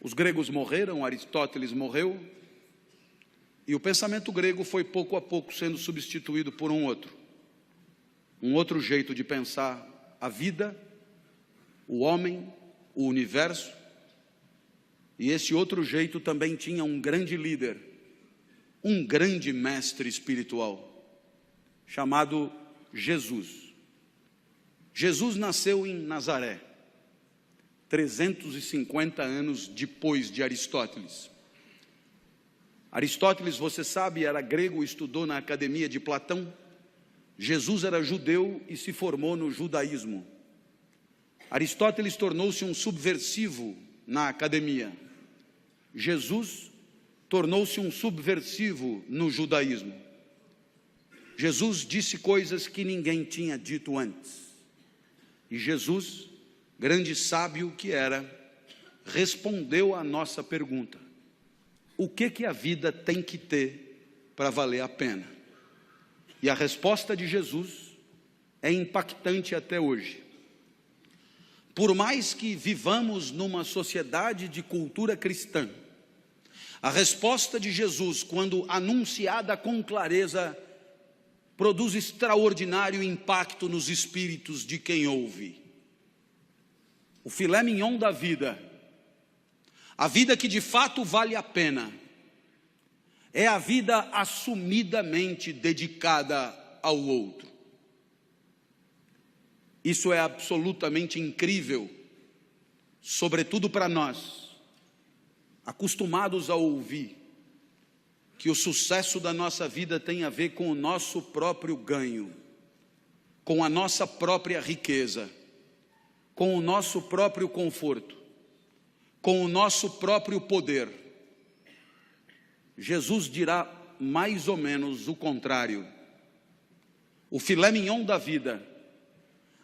Os gregos morreram, Aristóteles morreu, e o pensamento grego foi pouco a pouco sendo substituído por um outro jeito de pensar a vida, o homem, o universo. E esse outro jeito também tinha um grande líder, um grande mestre espiritual, chamado Jesus. Jesus nasceu em Nazaré, 350 anos depois de Aristóteles. Aristóteles, você sabe, era grego, estudou na academia de Platão. Jesus era judeu e se formou no judaísmo. Aristóteles tornou-se um subversivo na academia. Jesus tornou-se um subversivo no judaísmo. Jesus disse coisas que ninguém tinha dito antes. E Jesus, grande sábio que era, respondeu à nossa pergunta: o que a vida tem que ter para valer a pena? E a resposta de Jesus é impactante até hoje. Por mais que vivamos numa sociedade de cultura cristã, a resposta de Jesus, quando anunciada com clareza, produz extraordinário impacto nos espíritos de quem ouve. O filé mignon da vida, a vida que de fato vale a pena, é a vida assumidamente dedicada ao outro. Isso é absolutamente incrível, sobretudo para nós, acostumados a ouvir que o sucesso da nossa vida tem a ver com o nosso próprio ganho, com a nossa própria riqueza, com o nosso próprio conforto, com o nosso próprio poder. Jesus dirá mais ou menos o contrário. O filé mignon da vida,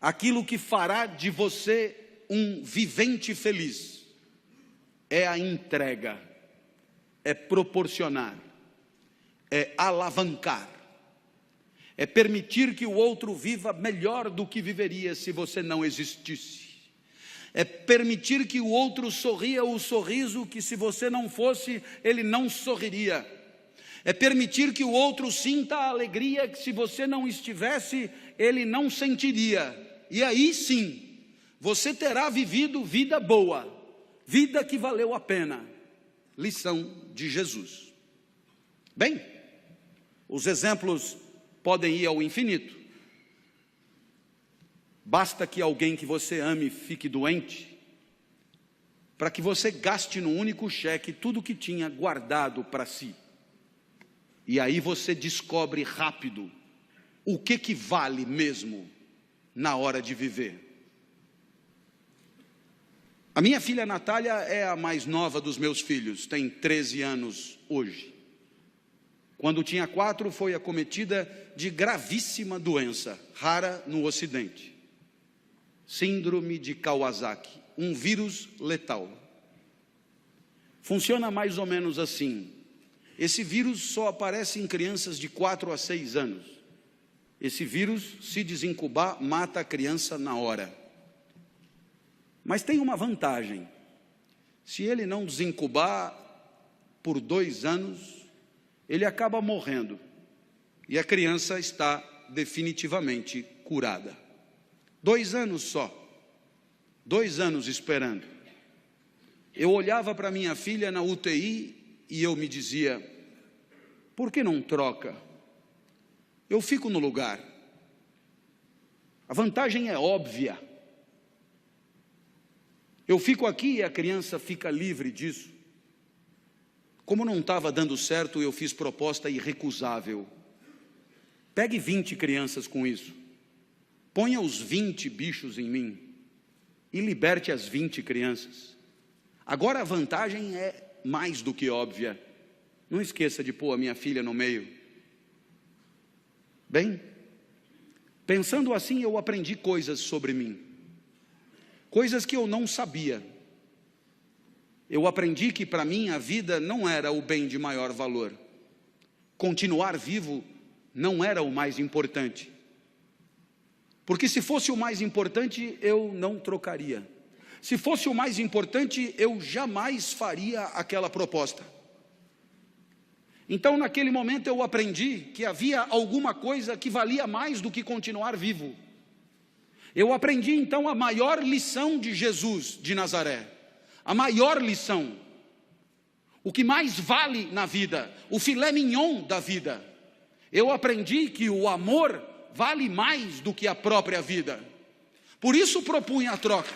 aquilo que fará de você um vivente feliz, é a entrega, é proporcionar, é alavancar, é permitir que o outro viva melhor do que viveria se você não existisse, é permitir que o outro sorria o sorriso que, se você não fosse, ele não sorriria, é permitir que o outro sinta a alegria que, se você não estivesse, ele não sentiria. E aí sim, você terá vivido vida boa, vida que valeu a pena. Lição de Jesus. Bem, os exemplos podem ir ao infinito. Basta que alguém que você ame fique doente, para que você gaste no único cheque tudo que tinha guardado para si. E aí você descobre rápido o que vale mesmo na hora de viver. A minha filha Natália é a mais nova dos meus filhos, tem 13 anos hoje. Quando tinha 4, foi acometida de gravíssima doença, rara no Ocidente. Síndrome de Kawasaki, um vírus letal. Funciona mais ou menos assim. Esse vírus só aparece em crianças de 4 a 6 anos. Esse vírus, se desincubar, mata a criança na hora. Mas tem uma vantagem: se ele não desincubar por 2 anos, ele acaba morrendo, e a criança está definitivamente curada. 2 anos só, 2 anos esperando. Eu olhava para minha filha na UTI e eu me dizia: por que não troca? Eu fico no lugar. A vantagem é óbvia. Eu fico aqui e a criança fica livre disso. Como não estava dando certo, eu fiz proposta irrecusável. Pegue 20 crianças com isso. Ponha os 20 bichos em mim e liberte as 20 crianças. Agora a vantagem é mais do que óbvia. Não esqueça de pôr a minha filha no meio. Bem, pensando assim, eu aprendi coisas sobre mim. Coisas que eu não sabia. Eu aprendi que para mim a vida não era o bem de maior valor. Continuar vivo não era o mais importante. Porque se fosse o mais importante, eu não trocaria. Se fosse o mais importante, eu jamais faria aquela proposta. Então, naquele momento, eu aprendi que havia alguma coisa que valia mais do que continuar vivo. Eu aprendi, então, a maior lição de Jesus de Nazaré. A maior lição. O que mais vale na vida, o filé mignon da vida. Eu aprendi que o amor vale mais do que a própria vida. Por isso propunha a troca.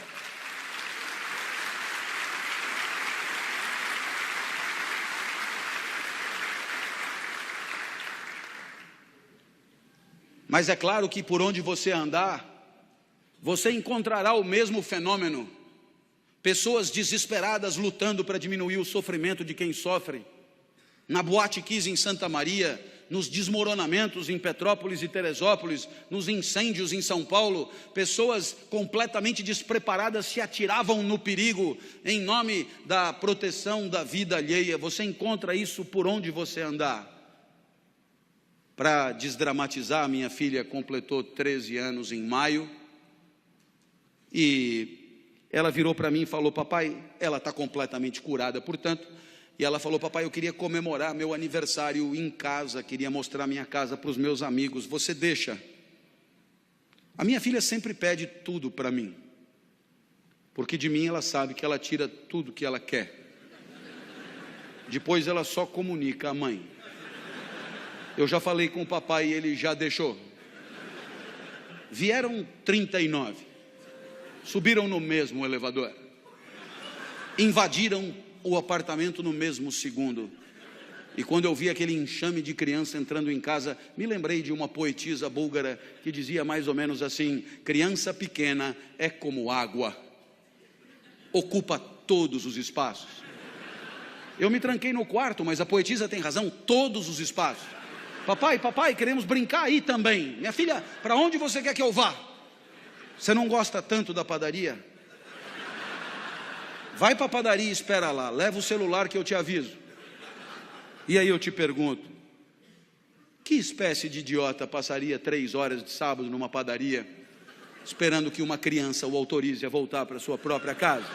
Mas é claro que por onde você andar, você encontrará o mesmo fenômeno. Pessoas desesperadas lutando para diminuir o sofrimento de quem sofre. Na Boate Kiss em Santa Maria, nos desmoronamentos em Petrópolis e Teresópolis, nos incêndios em São Paulo, pessoas completamente despreparadas se atiravam no perigo em nome da proteção da vida alheia. Você encontra isso por onde você andar. Para desdramatizar, minha filha completou 13 anos em maio, e ela virou para mim e falou: papai, ela está completamente curada, portanto, e ela falou: papai, eu queria comemorar meu aniversário em casa, queria mostrar minha casa para os meus amigos, você deixa? A minha filha sempre pede tudo para mim, porque de mim ela sabe que ela tira tudo que ela quer, depois ela só comunica à mãe. Eu já falei com o papai e ele já deixou. Vieram 39, subiram no mesmo elevador, invadiram o apartamento no mesmo segundo. E quando eu vi aquele enxame de criança entrando em casa, me lembrei de uma poetisa búlgara que dizia mais ou menos assim: criança pequena é como água, ocupa todos os espaços. Eu me tranquei no quarto, mas a poetisa tem razão, todos os espaços. Papai, queremos brincar aí também. Minha filha, para onde você quer que eu vá? Você não gosta tanto da padaria? Vai para a padaria e espera lá, leva o celular que eu te aviso. E aí eu te pergunto, que espécie de idiota passaria 3 horas de sábado numa padaria, esperando que uma criança o autorize a voltar para sua própria casa?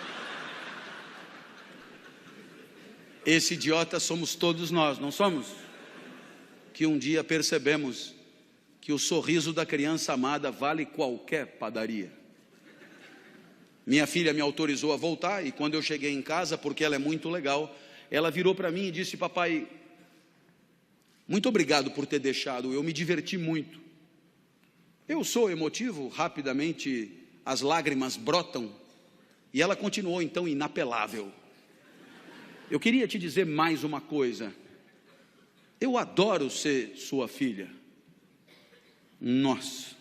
Esse idiota somos todos nós, não somos? Que um dia percebemos que o sorriso da criança amada vale qualquer padaria. Minha filha me autorizou a voltar, e quando eu cheguei em casa, porque ela é muito legal, ela virou para mim e disse: papai, muito obrigado por ter deixado, eu me diverti muito. Eu sou emotivo, rapidamente as lágrimas brotam, e ela continuou então inapelável: eu queria te dizer mais uma coisa, eu adoro ser sua filha. Nossa,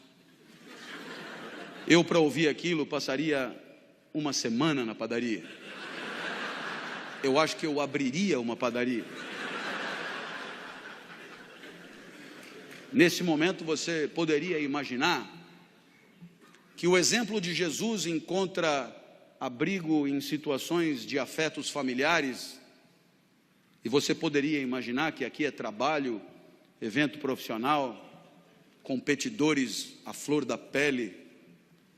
eu para ouvir aquilo passaria uma semana na padaria. Eu acho que eu abriria uma padaria. Nesse momento você poderia imaginar que o exemplo de Jesus encontra abrigo em situações de afetos familiares. E você poderia imaginar que aqui é trabalho, evento profissional, competidores à flor da pele,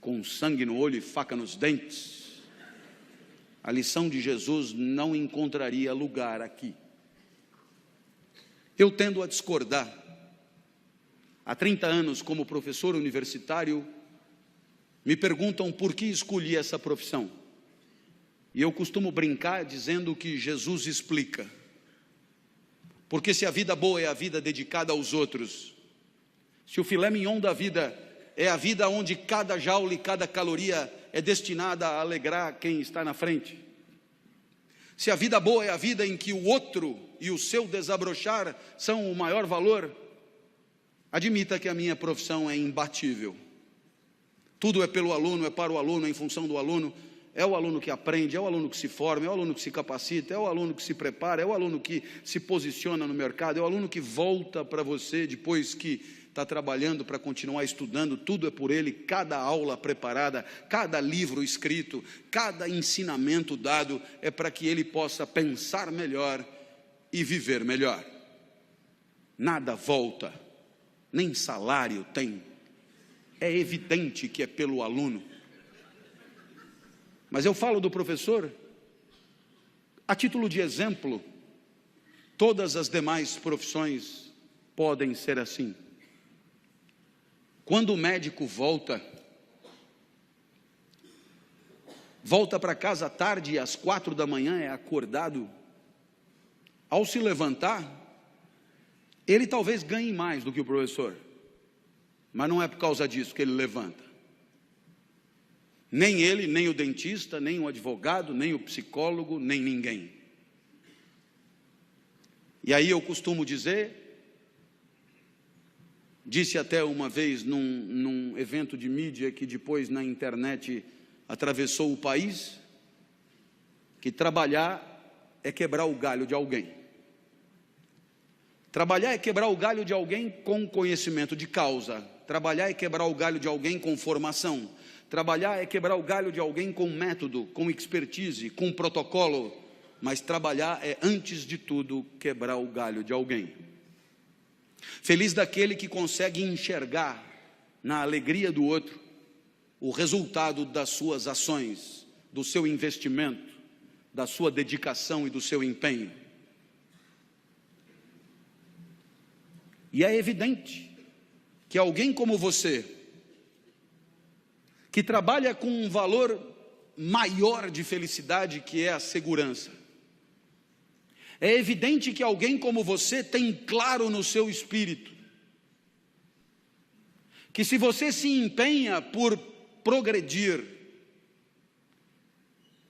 com sangue no olho e faca nos dentes. A lição de Jesus não encontraria lugar aqui. Eu tendo a discordar. Há 30 anos, como professor universitário, me perguntam por que escolhi essa profissão. E eu costumo brincar dizendo que Jesus explica. Porque se a vida boa é a vida dedicada aos outros, se o filé mignon da vida é a vida onde cada jaula e cada caloria é destinada a alegrar quem está na frente, se a vida boa é a vida em que o outro e o seu desabrochar são o maior valor, admita que a minha profissão é imbatível. Tudo é pelo aluno, é para o aluno, é em função do aluno. É o aluno que aprende, é o aluno que se forma, é o aluno que se capacita, é o aluno que se prepara, é o aluno que se posiciona no mercado, é o aluno que volta para você depois que está trabalhando para continuar estudando. Tudo é por ele, cada aula preparada, cada livro escrito, cada ensinamento dado é para que ele possa pensar melhor e viver melhor. Nada volta, nem salário tem. É evidente que é pelo aluno. Mas eu falo do professor a título de exemplo. Todas as demais profissões podem ser assim. Quando o médico volta para casa à tarde e às 4 da manhã é acordado, ao se levantar, ele talvez ganhe mais do que o professor, mas não é por causa disso que ele levanta. Nem ele, nem o dentista, nem o advogado, nem o psicólogo, nem ninguém. E aí eu costumo dizer, disse até uma vez num evento de mídia que depois na internet atravessou o país, que trabalhar é quebrar o galho de alguém. Trabalhar é quebrar o galho de alguém com conhecimento de causa. Trabalhar é quebrar o galho de alguém com formação. Trabalhar é quebrar o galho de alguém com método, com expertise, com protocolo. Mas trabalhar é, antes de tudo, quebrar o galho de alguém. Feliz daquele que consegue enxergar na alegria do outro o resultado das suas ações, do seu investimento, da sua dedicação e do seu empenho. E é evidente que alguém como você, que trabalha com um valor maior de felicidade, que é a segurança, é evidente que alguém como você tem claro no seu espírito que se você se empenha por progredir,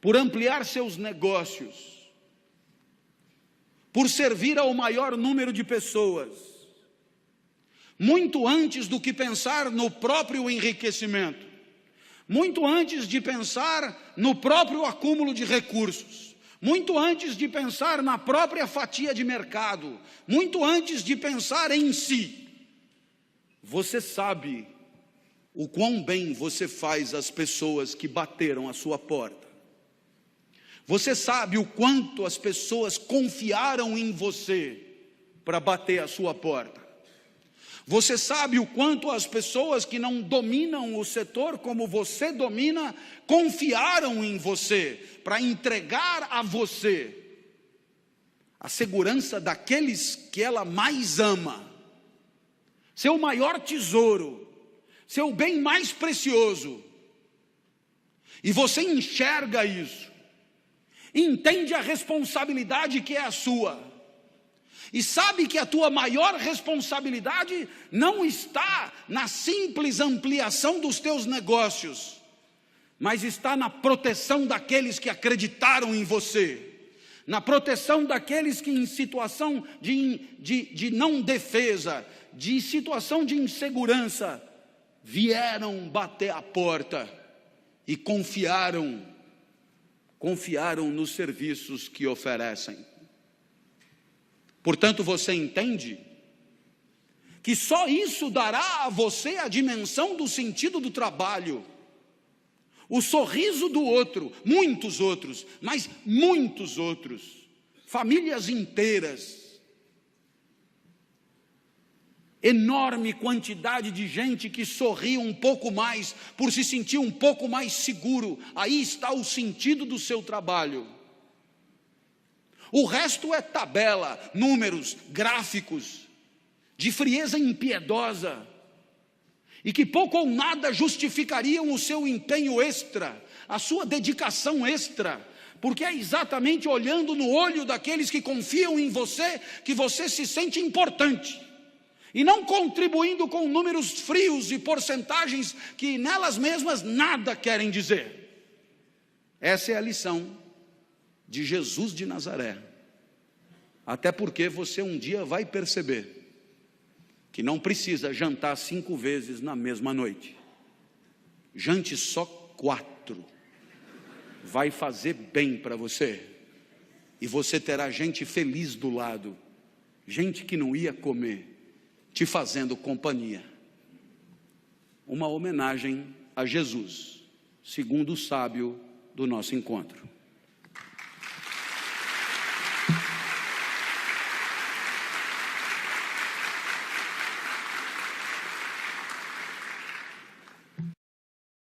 por ampliar seus negócios, por servir ao maior número de pessoas, muito antes do que pensar no próprio enriquecimento, muito antes de pensar no próprio acúmulo de recursos, muito antes de pensar na própria fatia de mercado, muito antes de pensar em si, você sabe o quão bem você faz às pessoas que bateram à sua porta. Você sabe o quanto as pessoas confiaram em você para bater à sua porta. Você sabe o quanto as pessoas que não dominam o setor como você domina, confiaram em você para entregar a você a segurança daqueles que ela mais ama, seu maior tesouro, seu bem mais precioso. E você enxerga isso, entende a responsabilidade que é a sua, e sabe que a tua maior responsabilidade não está na simples ampliação dos teus negócios, mas está na proteção daqueles que acreditaram em você, na proteção daqueles que em situação de não defesa, de situação de insegurança, vieram bater a porta e confiaram nos serviços que oferecem. Portanto, você entende que só isso dará a você a dimensão do sentido do trabalho, o sorriso do outro, muitos outros, mas muitos outros, famílias inteiras, enorme quantidade de gente que sorri um pouco mais, por se sentir um pouco mais seguro. Aí está o sentido do seu trabalho. O resto é tabela, números, gráficos, de frieza impiedosa, e que pouco ou nada justificariam o seu empenho extra, a sua dedicação extra, porque é exatamente olhando no olho daqueles que confiam em você, que você se sente importante, e não contribuindo com números frios e porcentagens que nelas mesmas nada querem dizer. Essa é a lição de Jesus de Nazaré. Até porque você um dia vai perceber que não precisa jantar 5 vezes na mesma noite. Jante só 4. Vai fazer bem para você. E você terá gente feliz do lado, gente que não ia comer, te fazendo companhia. Uma homenagem a Jesus, segundo o sábio do nosso encontro.